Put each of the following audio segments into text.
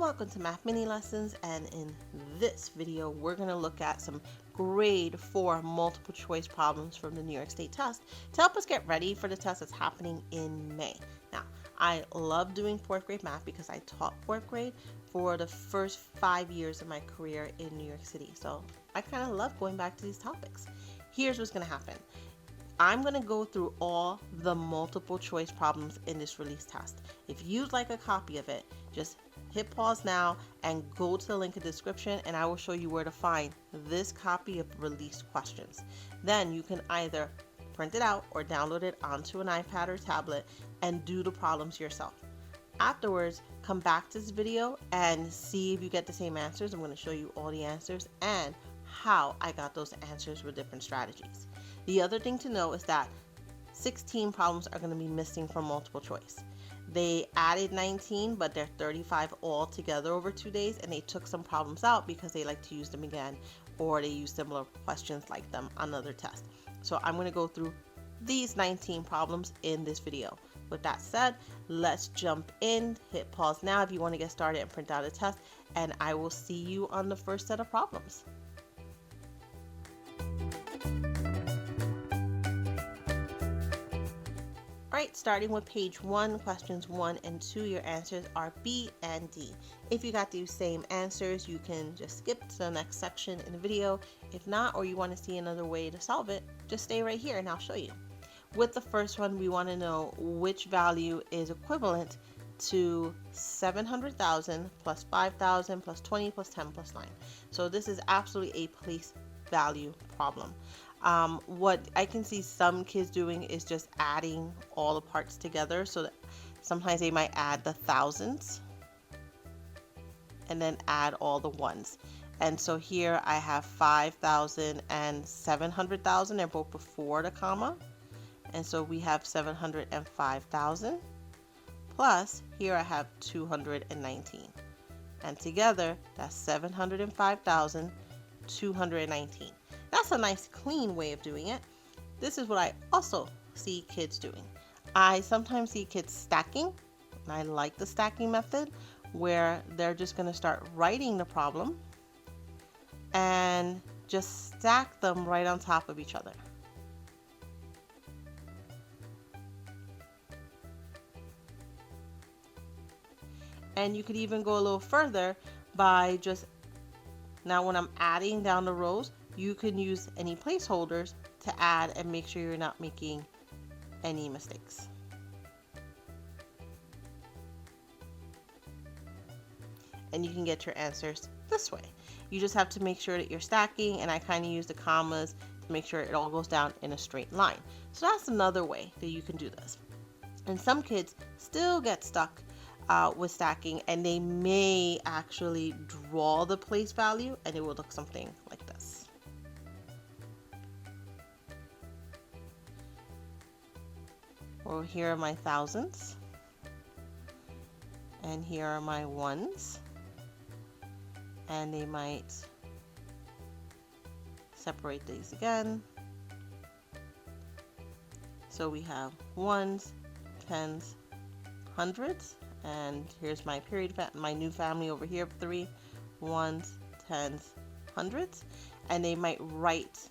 welcome to Math Mini Lessons, and in this video we're going to look at some grade 4 multiple choice problems from the New York State test to help us get ready for the test that's happening in May. Now, I love doing 4th grade math because I taught 4th grade for the first 5 years of my career in New York City, so I kind of love going back to these topics. Here's what's going to happen. I'm going to go through all the multiple choice problems in this release test. If you'd like a copy of it, just hit pause now and go to the link in the description, and I will show you where to find this copy of released questions. Then you can either print it out or download it onto an iPad or tablet and do the problems yourself. Afterwards, come back to this video and see if you get the same answers. I'm going to show you all the answers and how I got those answers with different strategies. The other thing to know is that 16 problems are going to be missing from multiple choice. They added 19, but they're 35 all together over 2 days, and they took some problems out because they like to use them again, or they use similar questions like them on other tests. So I'm going to go through these 19 problems in this video. With that said, let's jump in. Hit pause now if you want to get started and print out a test, and I will see you on the first set of problems. Alright, starting with page 1, questions 1 and 2, your answers are B and D. If you got these same answers, you can just skip to the next section in the video. If not, or you want to see another way to solve it, just stay right here and I'll show you. With the first one, we want to know which value is equivalent to 700,000 plus 5,000 plus 20 plus 10 plus 9. So this is absolutely a place value problem. What I can see some kids doing is just adding all the parts together, so that sometimes they might add the thousands and then add all the ones. And so here I have 5,000 and 700,000. They're both before the comma, and so we have 705,000 plus here I have 219, and together that's 705,219. That's a nice clean way of doing it. This is what I also see kids doing. I sometimes see kids stacking, and I like the stacking method where they're just going to start writing the problem and just stack them right on top of each other. And you could even go a little further by just, now when I'm adding down the rows, you can use any placeholders to add and make sure you're not making any mistakes. And you can get your answers this way. You just have to make sure that you're stacking, and I kind of use the commas to make sure it all goes down in a straight line. So that's another way that you can do this. And some kids still get stuck with stacking, and they may actually draw the place value and it will look something like this. Well, here are my thousands, and here are my ones, and they might separate these again. So we have ones, tens, hundreds, and here's my period, my new family over here of 3, ones, tens, hundreds, and they might write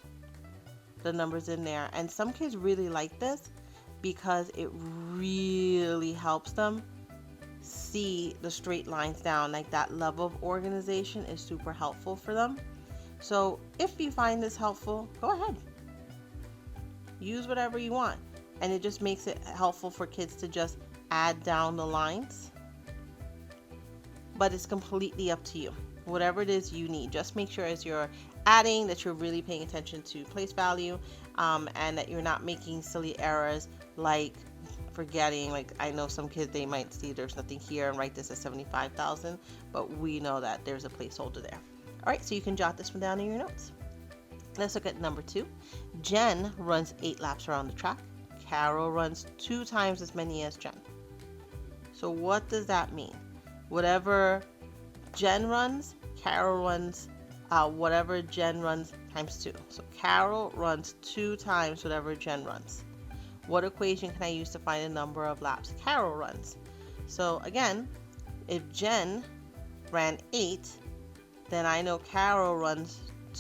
the numbers in there. And some kids really like this because it really helps them see the straight lines down. Like, that level of organization is super helpful for them. So if you find this helpful, go ahead. Use whatever you want. And it just makes it helpful for kids to just add down the lines. But it's completely up to you. Whatever it is you need, just make sure as you're adding that you're really paying attention to place value, and that you're not making silly errors like forgetting. Like, I know some kids, they might see there's nothing here and write this as 75,000, but we know that there's a placeholder there. All right, so you can jot this one down in your notes. Let's look at number 2. Jen runs 8 laps around the track. Carol runs 2 times as many as Jen. So what does that mean? Whatever Jen runs, Carol runs whatever Jen runs times 2. So Carol runs 2 times whatever Jen runs. What equation can I use to find the number of laps Carol runs? So again, if Jen ran 8, then I know Carol runs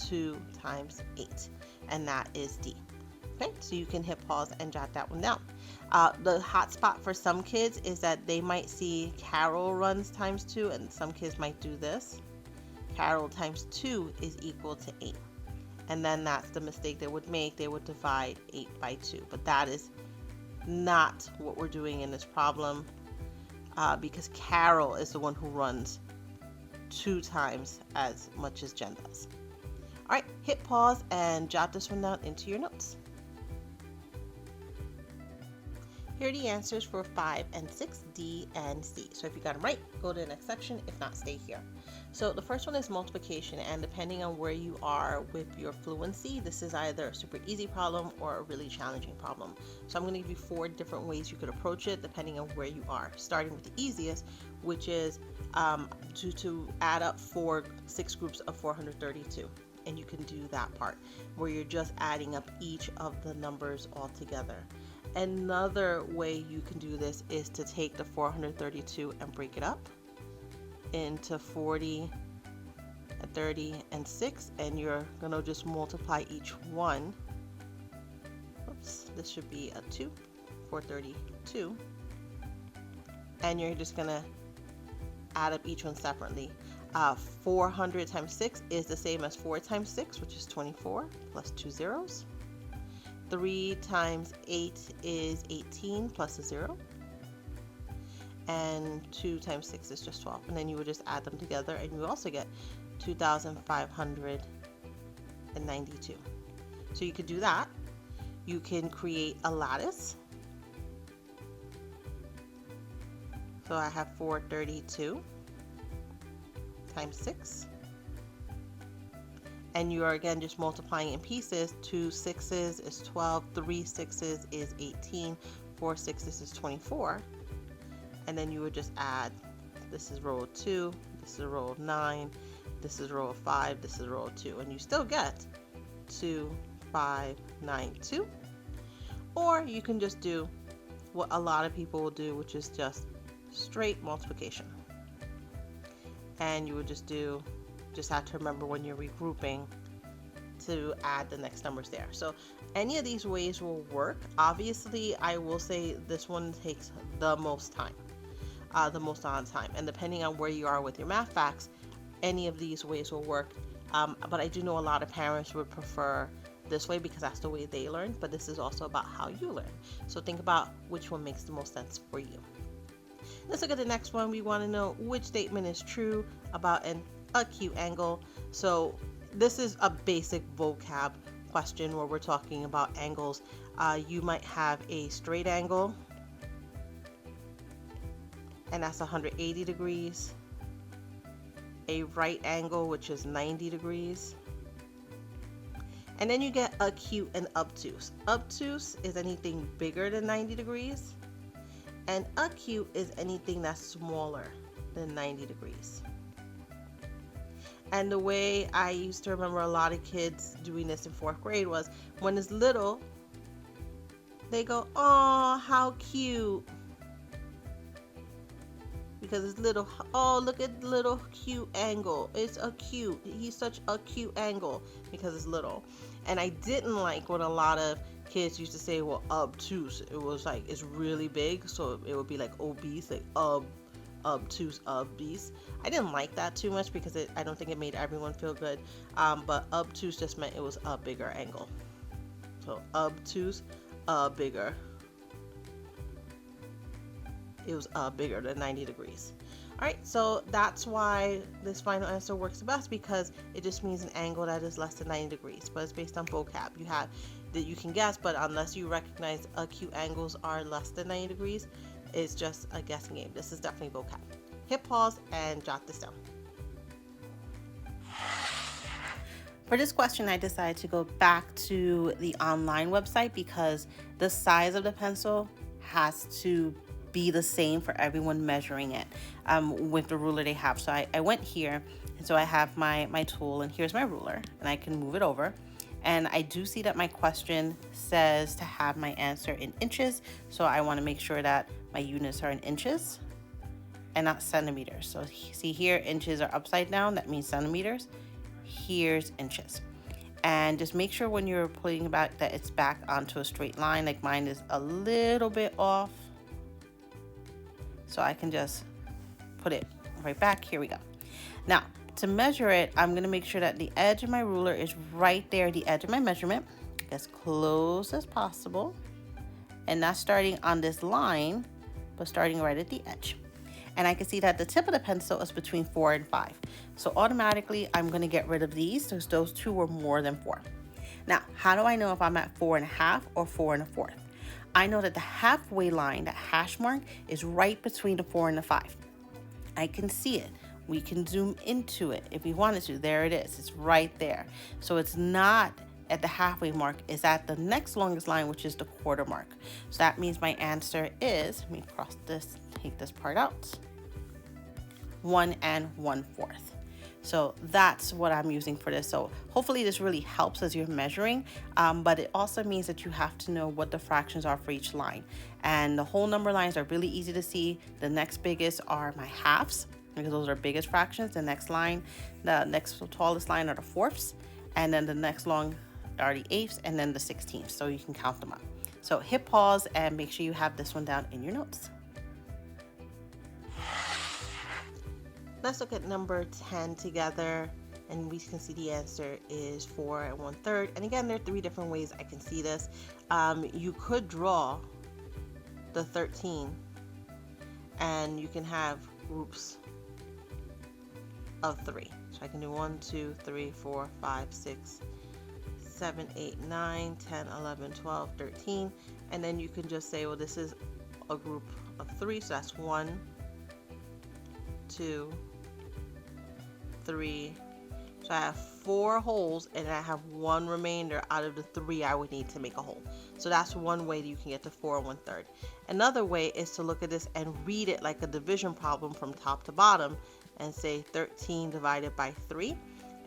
2 times 8, and that is D. Okay, so you can hit pause and jot that one down. The hot spot for some kids is that they might see Carol runs times 2, and some kids might do this. Carol times 2 is equal to 8. And then that's the mistake they would make. They would divide 8 by 2. But that is not what we're doing in this problem, because Carol is the one who runs 2 times as much as Jen does. All right, hit pause and jot this one down into your notes. Here are the answers for 5 and 6, D and C. So if you got them right, go to the next section. If not, stay here. So the first one is multiplication, and depending on where you are with your fluency, this is either a super easy problem or a really challenging problem. So I'm going to give you 4 different ways you could approach it depending on where you are, starting with the easiest, which is to add up 6 groups of 432. And you can do that part where you're just adding up each of the numbers all together. Another way you can do this is to take the 432 and break it up into 40, 30, and 6, and you're going to just multiply each one. Oops, this should be a 2, 432. And you're just going to add up each one separately. 400 times 6 is the same as 4 times 6, which is 24, plus 2 zeros. 3 times 8 is 18 plus a 0. And 2 times 6 is just 12. And then you would just add them together, and you also get 2,592. So you could do that. You can create a lattice. So I have 432 times 6. And you are again just multiplying in pieces. 2 6s is 12, 3 6s is 18, 4 6s is 24. And then you would just add, this is row of 2, this is row of 9, this is row of 5, this is row of 2, and you still get 2592. Or you can just do what a lot of people will do, which is just straight multiplication. And you would just have to remember when you're regrouping to add the next numbers there. So any of these ways will work. Obviously, I will say this one takes the most time, the most amount of time. And depending on where you are with your math facts, any of these ways will work. But I do know a lot of parents would prefer this way because that's the way they learn. But this is also about how you learn. So think about which one makes the most sense for you. Let's look at the next one. We want to know which statement is true about an acute angle. So this is a basic vocab question where we're talking about angles. You might have a straight angle, and that's 180 degrees. A right angle, which is 90 degrees. And then you get acute and obtuse. Obtuse is anything bigger than 90 degrees. And acute is anything that's smaller than 90 degrees. And the way I used to remember a lot of kids doing this in 4th grade was when it's little, they go, "Oh, how cute." Because it's little. "Oh, look at the little cute angle. It's a cute. He's such a cute angle," because it's little. And I didn't like what a lot of kids used to say, well, obtuse. It was like, it's really big, so it would be like obese, like obtuse, obese. I didn't like that too much because I don't think it made everyone feel good. But obtuse just meant it was a bigger angle. So obtuse, bigger. It was bigger than 90 degrees. All right, so that's why this final answer works the best, because it just means an angle that is less than 90 degrees, but it's based on vocab. You have that you can guess, but unless you recognize acute angles are less than 90 degrees, it's just a guessing game. This is definitely vocab. Hit pause and jot this down. For this question, I decided to go back to the online website because the size of the pencil has to be the same for everyone measuring it with the ruler they have. So I went here, and so I have my tool, and here's my ruler, and I can move it over. And I do see that my question says to have my answer in inches, so I want to make sure that my units are in inches. and not centimeters. So see here, inches are upside down, that means centimeters. Here's inches. And just make sure when you're putting it back that it's back onto a straight line. Like mine is a little bit off. So I can just put it right back. Here we go. Now, to measure it, I'm gonna make sure that the edge of my ruler is right there, the edge of my measurement, as close as possible. And not starting on this line, but starting right at the edge. And I can see that the tip of the pencil is between 4 and 5. So automatically, I'm gonna get rid of these because those two were more than 4. Now, how do I know if I'm at 4.5 or 4 1/4? I know that the halfway line, that hash mark, is right between the 4 and the 5. I can see it. We can zoom into it if we wanted to. There it is. It's right there. So it's not at the halfway mark, it's at the next longest line, which is the quarter mark. So that means my answer is, let me cross this, take this part out, 1 1/4. So that's what I'm using for this. So hopefully this really helps as you're measuring, but it also means that you have to know what the fractions are for each line. And the whole number lines are really easy to see. The next biggest are my halves, because those are biggest fractions. The next line, the next tallest line are the fourths, and then the next long are the eighths, and then the 16ths, so you can count them up. So hit pause and make sure you have this one down in your notes. Let's look at number 10 together, and we can see the answer is 4 1/3. And again, there are 3 different ways I can see this. You could draw the 13, and you can have groups of 3. So I can do 1, 2, 3, 4, 5, 6, 7, 8, 9, 10, 11, 12, 13. And then you can just say, well, this is a group of 3, so that's 1, 2, 3. So I have 4 holes, and I have 1 remainder out of the 3 I would need to make a hole. So that's one way that you can get to 4 1/3. Another way is to look at this and read it like a division problem from top to bottom and say 13 divided by 3.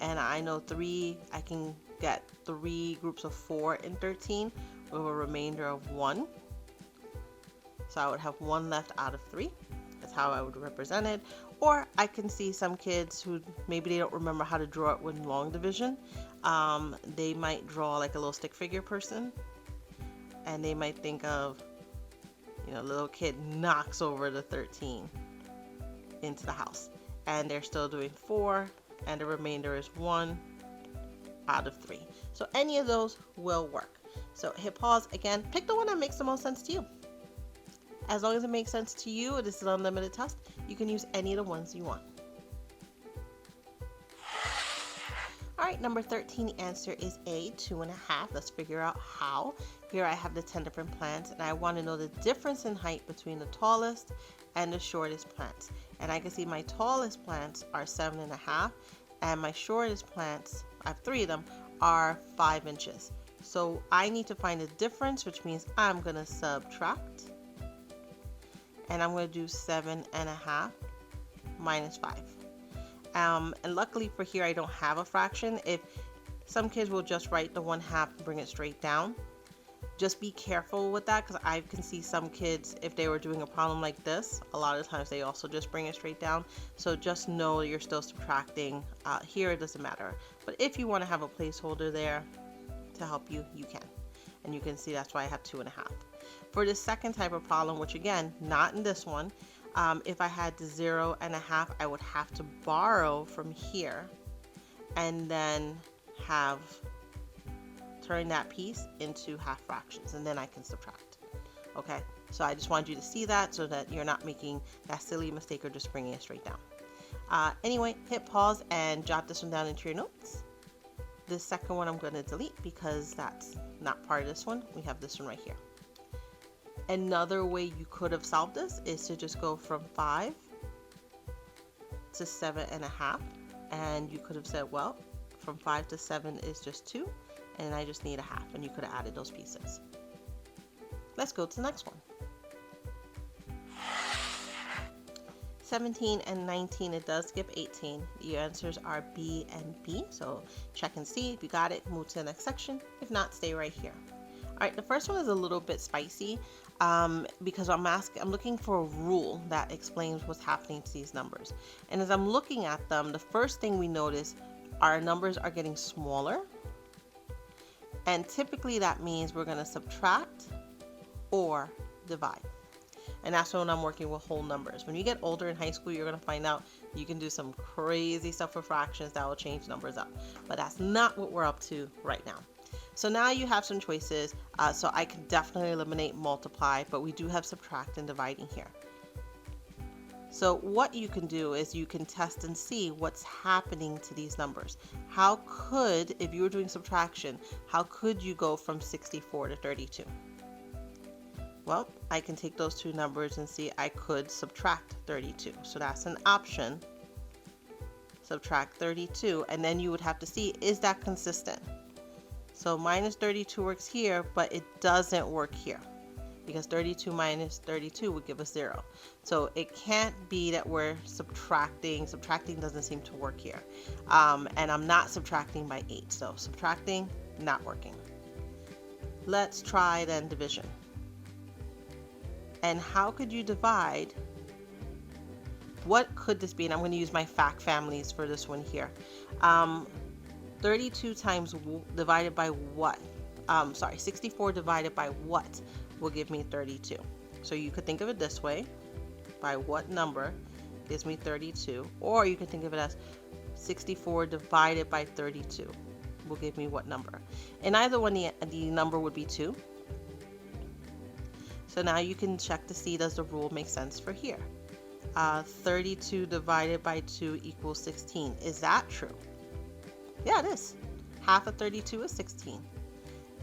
And I know 3, I can get 3 groups of 4 in 13 with a remainder of 1. So I would have 1 left out of 3. That's how I would represent it. Or I can see some kids who maybe they don't remember how to draw it with long division. They might draw like a little stick figure person, and they might think of, a little kid knocks over the 13 into the house, and they're still doing 4, and the remainder is 1 out of 3. So any of those will work. So hit pause again, pick the one that makes the most sense to you. As long as it makes sense to you, this is an unlimited test, you can use any of the ones you want. All right, number 13, the answer is A, 2 1/2. Let's figure out how. Here I have the 10 different plants, and I want to know the difference in height between the tallest and the shortest plants. And I can see my tallest plants are 7 1/2, and my shortest plants, I have 3 of them, are 5 inches. So I need to find the difference, which means I'm going to subtract. And I'm going to do 7 1/2 minus 5. And luckily for here, I don't have a fraction. If some kids will just write the 1/2 and bring it straight down, just be careful with that, because I can see some kids, if they were doing a problem like this, a lot of times they also just bring it straight down. So just know you're still subtracting. Here it doesn't matter. But if you want to have a placeholder there to help you, you can. And you can see that's why I have 2 1/2. For the second type of problem, which again, not in this one, if I had the 0 1/2, I would have to borrow from here and then turn that piece into half fractions, and then I can subtract. Okay, so I just wanted you to see that so that you're not making that silly mistake or just bringing it straight down. Anyway, hit pause and jot this one down into your notes. The second one I'm going to delete because that's not part of this one. We have this one right here. Another way you could have solved this is to just go from 5 to 7 1/2, and you could have said, well, from 5 to 7 is just 2, and I just need a half, and you could have added those pieces. Let's go to the next one. 17 and 19, it does skip 18. The answers are B and B, so check and see. If you got it, move to the next section. If not, stay right here. All right, the first one is a little bit spicy because I'm looking for a rule that explains what's happening to these numbers. And as I'm looking at them, the first thing we notice, our numbers are getting smaller. And typically that means we're going to subtract or divide. And that's when I'm working with whole numbers. When you get older in high school, you're going to find out you can do some crazy stuff with fractions that will change numbers up. But that's not what we're up to right now. So now you have some choices. So I can definitely eliminate multiply, but we do have subtract and dividing here. So what you can do is you can test and see what's happening to these numbers. How could, if you were doing subtraction, how could you go from 64 to 32? Well, I can take those two numbers and see I could subtract 32. So that's an option. Subtract 32, and then you would have to see, is that consistent? So minus 32 works here, but it doesn't work here because 32 minus 32 would give us 0. So it can't be that we're subtracting. Subtracting doesn't seem to work here. And I'm not subtracting by 8. So subtracting, not working. Let's try then division. And how could you divide? What could this be? And I'm going to use my fact families for this one here. 32 times divided by what? 64 divided by what will give me 32? So you could think of it this way. By what number gives me 32? Or you could think of it as 64 divided by 32 will give me what number? In either one, the number would be 2. So now you can check to see, does the rule make sense for here? 32 divided by 2 equals 16. Is that true? Yeah, it is. Half of 32 is 16.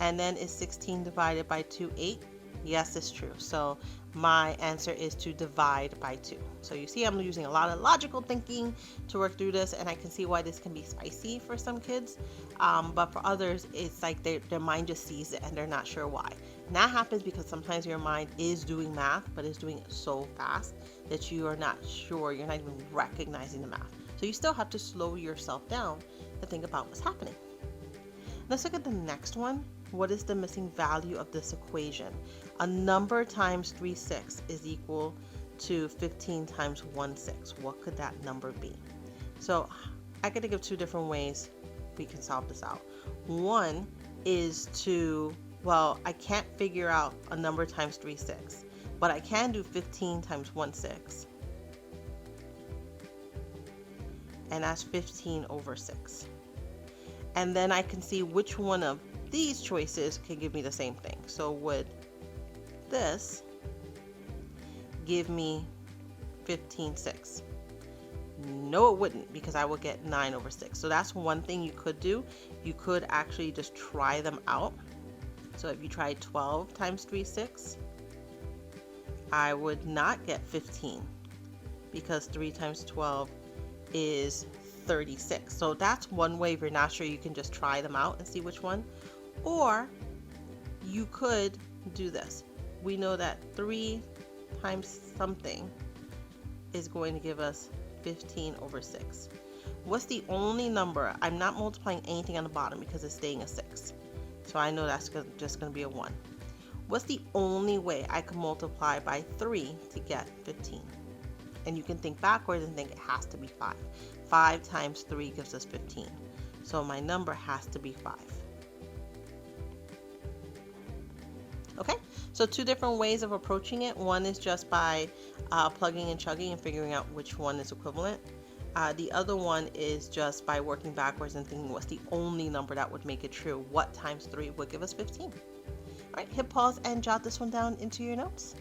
And then is 16 divided by 2 8? Yes, it's true. So my answer is to divide by 2. So you see I'm using a lot of logical thinking to work through this, and I can see why this can be spicy for some kids. But for others, it's like their mind just sees it and they're not sure why. And that happens because sometimes your mind is doing math, but it's doing it so fast that you are not sure, you're not even recognizing the math. So you still have to slow yourself down to think about what's happening. Let's look at the next one. What is the missing value of this equation? A number times 3 6 is equal to 15 times 1 6. What could that number be? So I could think of two different ways we can solve this out. One is to, well, I can't figure out a number times 3 6, but I can do 15 times 1 6. And that's 15 over 6. And then I can see which one of these choices can give me the same thing. So would this give me 15 6? No, it wouldn't, because I would get 9 over 6. So that's one thing you could do. You could actually just try them out. So if you tried 12 times 3 6, I would not get 15 because 3 times 12 is 36. So that's one way. If you're not sure, you can just try them out and see which one. Or you could do this. We know that 3 times something is going to give us 15 over 6. What's the only number? I'm not multiplying anything on the bottom because it's staying a 6. So I know that's just going to be a 1. What's the only way I can multiply by 3 to get 15? And you can think backwards and think it has to be 5. 5 times 3 gives us 15. So my number has to be 5. Okay, so two different ways of approaching it. One is just by plugging and chugging and figuring out which one is equivalent. The other one is just by working backwards and thinking what's the only number that would make it true. What times 3 would give us 15? All right, hit pause and jot this one down into your notes.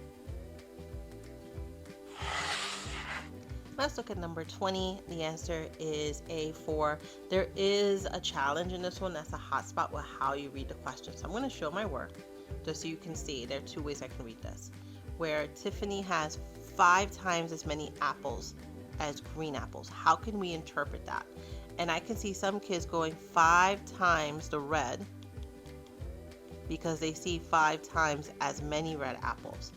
Let's look at number 20. The answer is A4. There is a challenge in this one. That's a hot spot with how you read the question. So I'm going to show my work just so you can see. There are two ways I can read this. Where Tiffany has 5 times as many apples as green apples. How can we interpret that? And I can see some kids going 5 times the red because they see 5 times as many red apples.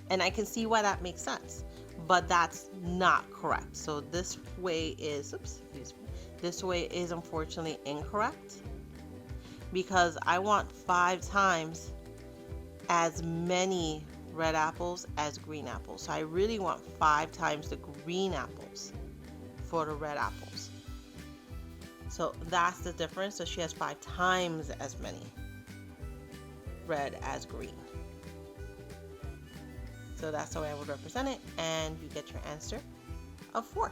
And I can see why that makes sense. But that's not correct. So this way is, this way is unfortunately incorrect because I want 5 times as many red apples as green apples. So I really want 5 times the green apples for the red apples. So that's the difference. So she has 5 times as many red as green. So that's the way I would represent it, and you get your answer of 4.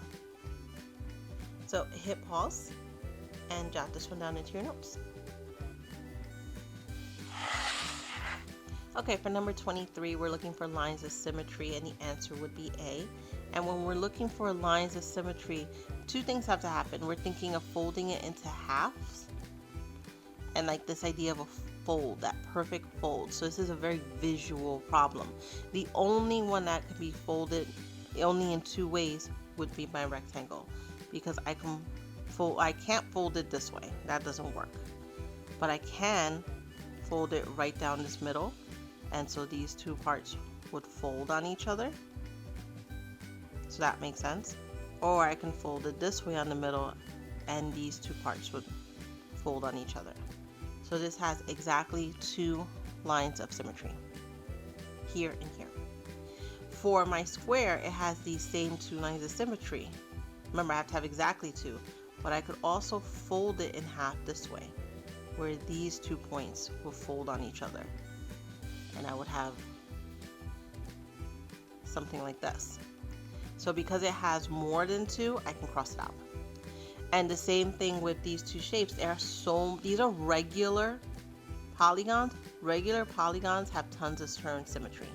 So hit pause and jot this one down into your notes. Okay, for number 23, we're looking for lines of symmetry, and the answer would be A. And when we're looking for lines of symmetry, 2 things have to happen. We're thinking of folding it into halves, and like this idea of a fold, that perfect fold. So this is a very visual problem. The only one that can be folded only in 2 ways would be my rectangle, because I can't fold it this way. That doesn't work. But I can fold it right down this middle, and so these 2 parts would fold on each other. So that makes sense. Or I can fold it this way on the middle, and these 2 parts would fold on each other. So this has exactly 2 lines of symmetry, here and here. For my square, it has these same 2 lines of symmetry. Remember, I have to have exactly 2, but I could also fold it in half this way, where these 2 points will fold on each other. And I would have something like this. So because it has more than 2, I can cross it out. And the same thing with these 2 shapes. These are regular polygons. Regular polygons have tons of turn symmetry,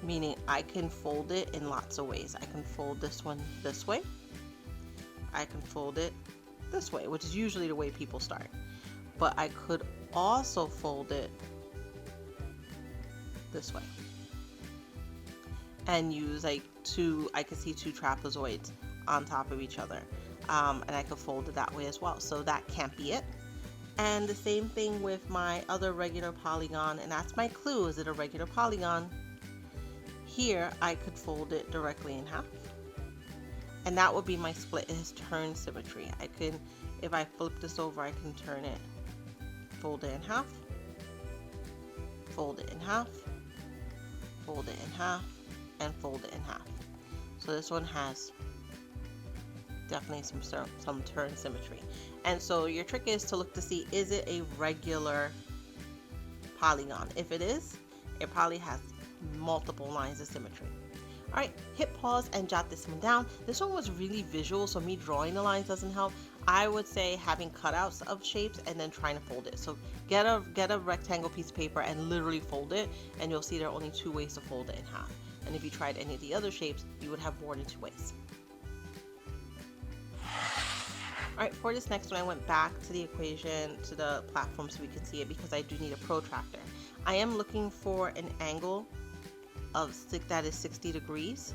meaning I can fold it in lots of ways. I can fold this one this way. I can fold it this way, which is usually the way people start. But I could also fold it this way and use like I could see 2 trapezoids on top of each other. And I could fold it that way as well. So that can't be it. And the same thing with my other regular polygon, and that's my clue. Is it a regular polygon? Here I could fold it directly in half, and that would be my split. It has turn symmetry. I can, if I flip this over, I can turn it, fold it in half, fold it in half, fold it in half, and fold it in half. So this one has definitely some turn symmetry. And so your trick is to look to see, is it a regular polygon? If it is, it probably has multiple lines of symmetry. All right, hit pause and jot this one down. This one was really visual, so me drawing the lines doesn't help. I would say having cutouts of shapes and then trying to fold it. So get a rectangle piece of paper and literally fold it, and you'll see there are only 2 ways to fold it in half. And if you tried any of the other shapes, you would have more than 2 ways. All right, for this next one, I went back to the equation, to the platform so we can see it, because I do need a protractor. I am looking for an angle that is 60 degrees.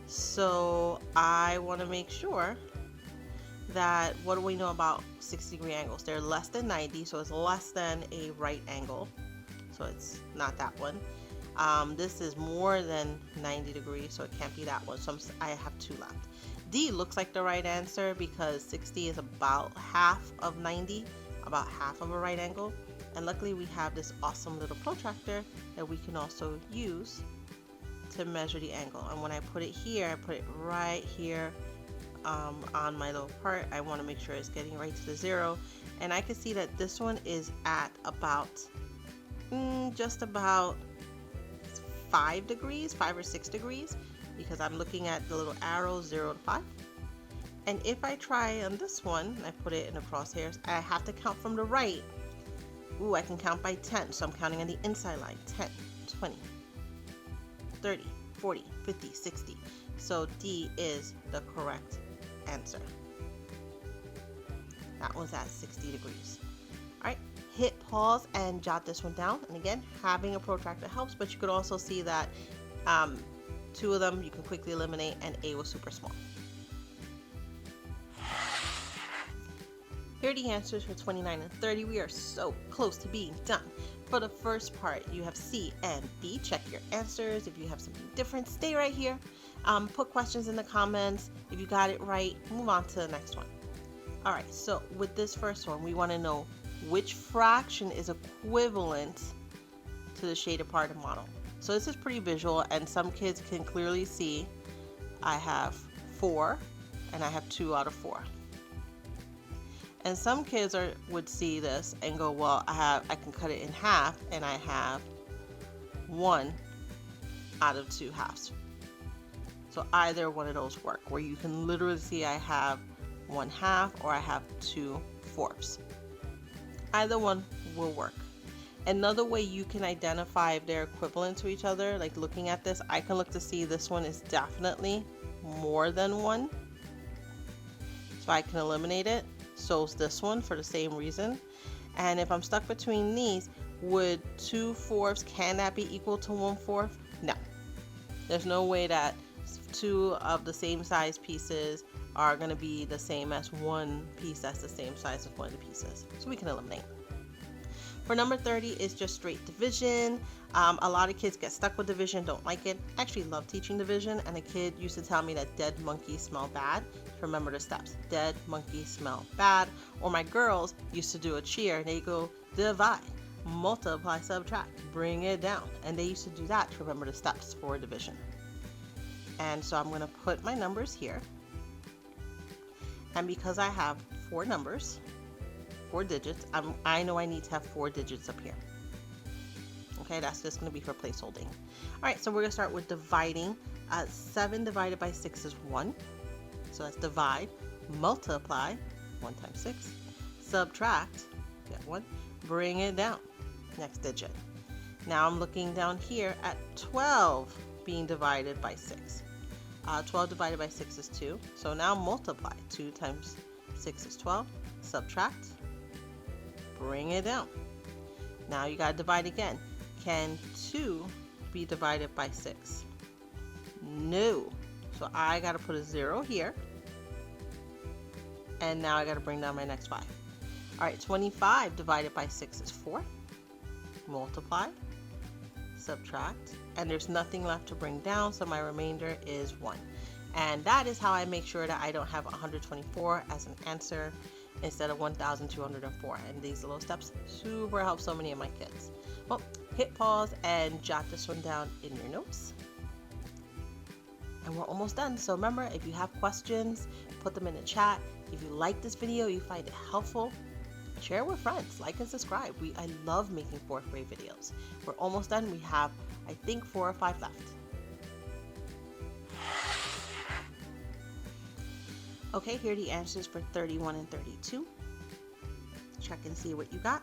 So I want to make sure that, what do we know about 60-degree angles? They're less than 90, so it's less than a right angle. So it's not that one. This is more than 90 degrees, so it can't be that one. So I have 2 left. D looks like the right answer because 60 is about half of 90, about half of a right angle. And luckily we have this awesome little protractor that we can also use to measure the angle. And when I put it here, I put it right here on my little part. I want to make sure it's getting right to the 0. And I can see that this one is at about, just about 5 degrees, 5 or 6 degrees. Because I'm looking at the little arrow 0 to 5. And if I try on this one, I put it in the crosshairs, I have to count from the right. Ooh, I can count by 10. So I'm counting on the inside line. 10, 20, 30, 40, 50, 60. So D is the correct answer. That one's at 60 degrees. All right, hit pause and jot this one down. And again, having a protractor helps, but you could also see that 2 of them you can quickly eliminate, and A was super small. Here are the answers for 29 and 30. We are so close to being done. For the first part, you have C and D. Check your answers. If you have something different, stay right here. Put questions in the comments. If you got it right, move on to the next one. All right, so with this first one, we want to know which fraction is equivalent to the shaded part of the model. So this is pretty visual, and some kids can clearly see I have 4 and I have 2 out of 4. And some kids would see this and go, well, I can cut it in half and I have 1 out of 2 halves. So either one of those work, where you can literally see I have 1/2 or I have 2/4. Either one will work. Another way you can identify if they're equivalent to each other, like looking at this, I can look to see this one is definitely more than 1. So I can eliminate it. So is this one for the same reason. And if I'm stuck between these, would 2/4, can that be equal to 1/4? No. There's no way that 2 of the same size pieces are going to be the same as one piece that's the same size as one of the pieces. So we can eliminate. For number 30 is just straight division. A lot of kids get stuck with division, don't like it. I actually love teaching division, and a kid used to tell me that dead monkeys smell bad. Remember the steps. Dead monkeys smell bad. Or my girls used to do a cheer, and they go divide, multiply, subtract, bring it down. And they used to do that to remember the steps for division. And so I'm going to put my numbers here. And because I have 4 numbers, 4 digits, I know I need to have 4 digits up here. Okay, that's just going to be for placeholding. All right, so we're going to start with dividing. 7 divided by 6 is 1. So that's divide, multiply, 1 times 6, subtract, get 1, bring it down, next digit. Now I'm looking down here at 12 being divided by 6. 12 divided by 6 is 2. So now multiply. 2 times 6 is 12. Subtract. Bring it down. Now you got to divide again. Can 2 be divided by 6? No. So I got to put a 0 here. And now I got to bring down my next 5. All right, 25 divided by 6 is 4. Multiply. Subtract, and there's nothing left to bring down, so my remainder is 1. And that is how I make sure that I don't have 124 as an answer instead of 1,204. And these little steps super help so many of my kids. Well, hit pause and jot this one down in your notes. And we're almost done. So remember, if you have questions, put them in the chat. If you like this video, you find it helpful, share it with friends, like and subscribe. I love making 4th grade videos. We're almost done. We have, I think, 4 or 5 left. Okay, here are the answers for 31 and 32. Check and see what you got,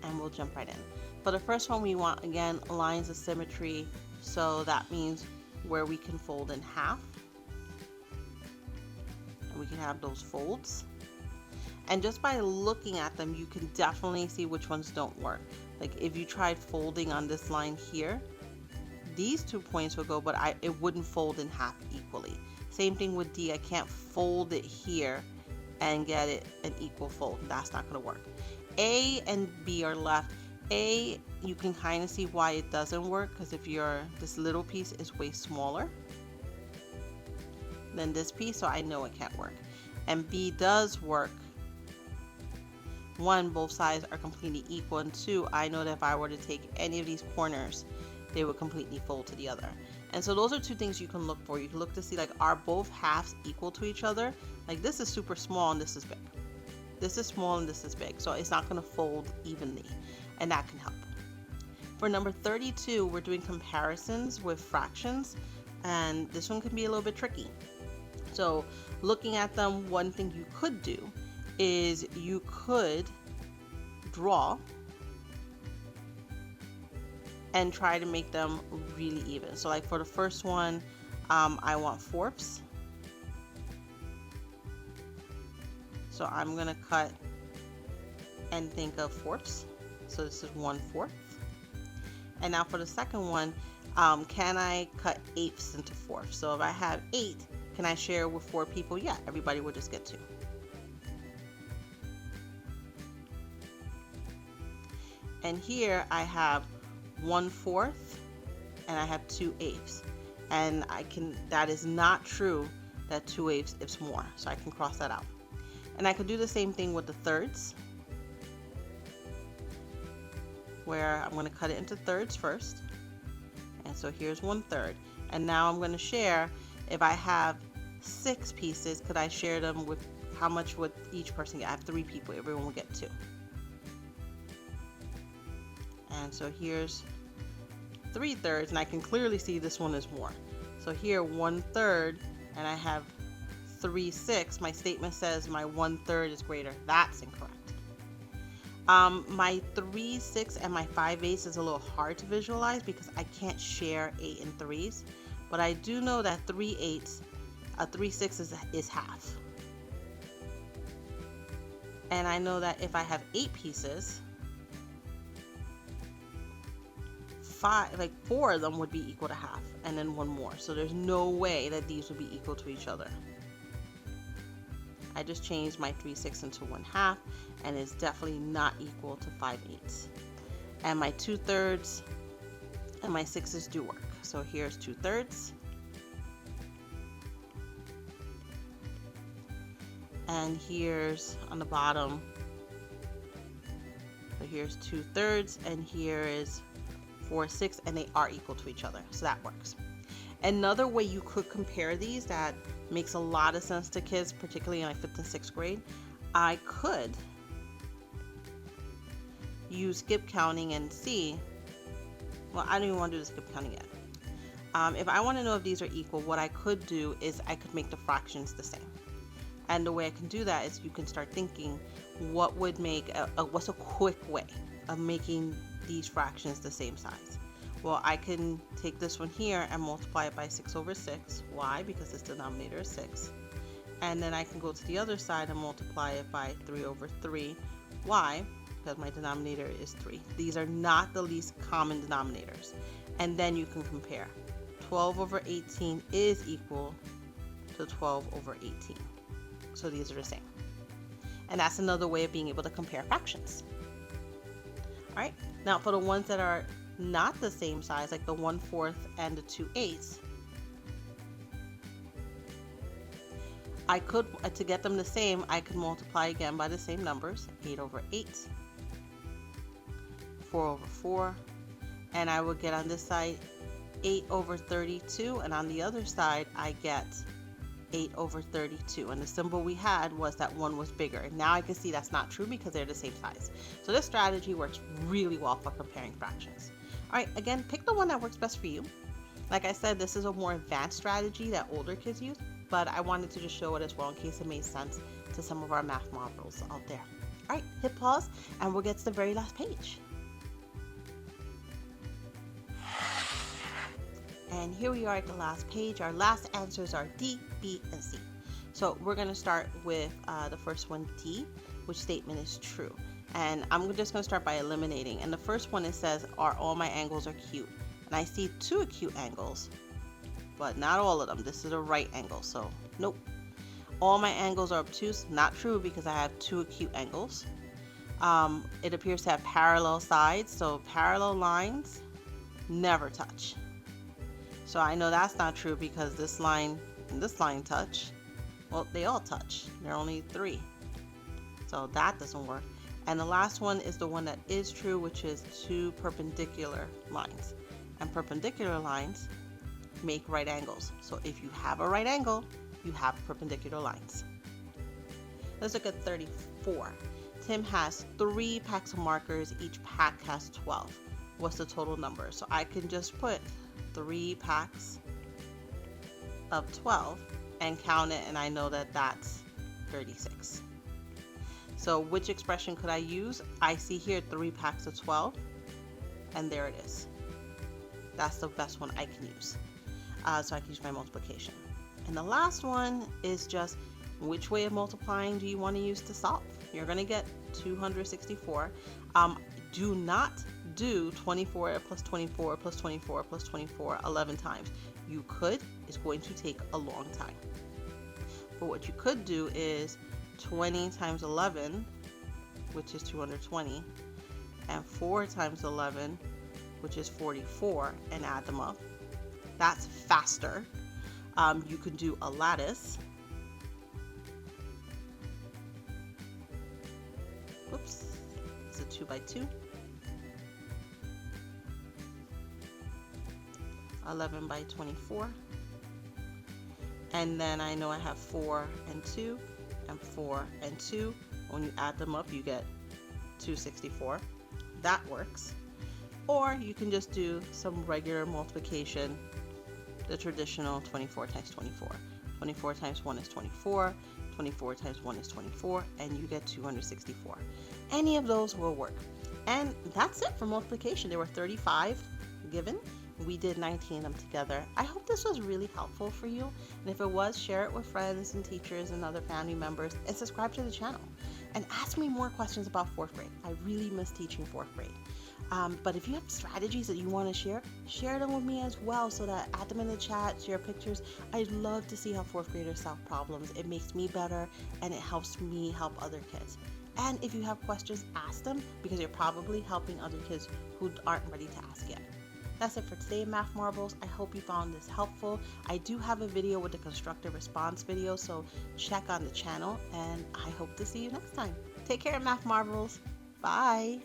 and we'll jump right in. For the first one, we want, again, lines of symmetry. So that means where we can fold in half. And we can have those folds. And just by looking at them, you can definitely see which ones don't work. Like if you tried folding on this line here, these 2 points would go, but it wouldn't fold in half equally. Same thing with D. I can't fold it here and get it an equal fold. That's not going to work. A and B are left. A, you can kind of see why it doesn't work, because if this little piece is way smaller than this piece, so I know it can't work. And B does work. 1, both sides are completely equal, and 2, I know that if I were to take any of these corners, they would completely fold to the other. And so those are 2 things you can look for. You can look to see, like, are both halves equal to each other? Like this is super small and this is big. This is small and this is big, so it's not going to fold evenly, and that can help. For number 32, we're doing comparisons with fractions, and this one can be a little bit tricky. So looking at them, one thing you could do is you could draw and try to make them really even. So like for the first one, I want 4ths. So I'm gonna cut and think of 4ths. So this is 1/4. And now for the second one, can I cut 1/8 into 4ths? So if I have 8, can I share with 4 people? Yeah, everybody will just get 2. And here I have 1/4 and I have 2/8. And that is not true that 2/8 is more. So I can cross that out. And I could do the same thing with the thirds. where I'm going to cut it into thirds first. And so here's 1/3. And now I'm going to share, if I have 6 pieces, could I share them with, how much would each person get? I have 3 people, everyone will get 2. And so here's 3/3, and I can clearly see this one is more. So here 1/3, and I have 3/6. My statement says my 1/3 is greater. That's incorrect. My 3/6 and my 5/8 is a little hard to visualize because I can't share 8 and 3s, but I do know that 3/8, 3/6 is half. And I know that if I have 8 pieces, 4 of them would be equal to half, and then 1 more. So there's no way that these would be equal to each other. I just changed my 3/6 into 1/2, and it's definitely not equal to 5/8. And my 2/3 and my 6s do work. So here's 2/3. And here's on the bottom. So here's 2/3, and here is 4/6, and they are equal to each other. So that works. Another way you could compare these that makes a lot of sense to kids, particularly in like 5th and 6th grade, I could use skip counting and see, well, I don't even want to do the skip counting yet. If I want to know if these are equal, what I could do is I could make the fractions the same. And the way I can do that is you can start thinking, what would make, what's a quick way of making these fractions the same size? Well, I can take this one here and multiply it by 6/6. Why? Because its denominator is 6. And then I can go to the other side and multiply it by 3/3. Why? Because my denominator is 3. These are not the least common denominators. And then you can compare. 12/18 is equal to 12/18. So these are the same. And that's another way of being able to compare fractions. All right, now for the ones that are not the same size, like the 1/4 and the 2/8, I could, to get them the same, I could multiply again by the same numbers, 8/8, 4/4, and I would get on this side 8/32, and on the other side I get 8/32, and the symbol we had was that one was bigger. And now I can see that's not true because they're the same size. So this strategy works really well for comparing fractions. All right, again, pick the one that works best for you. Like I said, this is a more advanced strategy that older kids use, but I wanted to just show it as well in case it made sense to some of our math models out there. All right, hit pause and we'll get to the very last page. And here we are at the last page. Our last answers are D, B, and C. So we're going to start with the first one, D, which statement is true. And I'm just going to start by eliminating. And the first one, it says, are all my angles acute? And I see 2 acute angles, but not all of them. This is a right angle, so nope. All my angles are obtuse. Not true because I have 2 acute angles. It appears to have parallel sides, so parallel lines never touch. So I know that's not true because this line and this line touch. Well, they all touch. There are only 3. So that doesn't work. And the last one is the one that is true, which is 2 perpendicular lines. And perpendicular lines make right angles. So if you have a right angle, you have perpendicular lines. Let's look at 34. Tim has 3 packs of markers. Each pack has 12. What's the total number? So I can just put 3 packs of 12 and count it, and I know that that's 36. So which expression could I use? I see here 3 packs of 12, and there it is. That's the best one I can use. So I can use my multiplication. And the last one is just which way of multiplying do you want to use to solve? You're going to get 264. Do not do 24 plus 24 plus 24 plus 24 11 times. You could. It's going to take a long time. But what you could do is 20 times 11, which is 220, and 4 times 11, which is 44, and add them up. That's faster. You can do a lattice. Oops, it's a 2 by 2. 11 by 24. And then I know I have 4 and 2 and 4 and 2. When you add them up, you get 264. That works. Or you can just do some regular multiplication, the traditional 24 times 24. 24 times 1 is 24. 24 times 1 is 24, and you get 264. Any of those will work. And that's it for multiplication. There were 35 given. We did 19 of them together. I hope this was really helpful for you. And if it was, share it with friends and teachers and other family members, and subscribe to the channel. And ask me more questions about 4th grade. I really miss teaching 4th grade. But if you have strategies that you want to share them with me as well, so that add them in the chat, share pictures. I'd love to see how 4th graders solve problems. It makes me better, and it helps me help other kids. And if you have questions, ask them, because you're probably helping other kids who aren't ready to ask yet. That's it for today, Math Marbles. I hope you found this helpful. I do have a video with the constructive response video, so check on the channel, and I hope to see you next time. Take care, Math Marbles. Bye.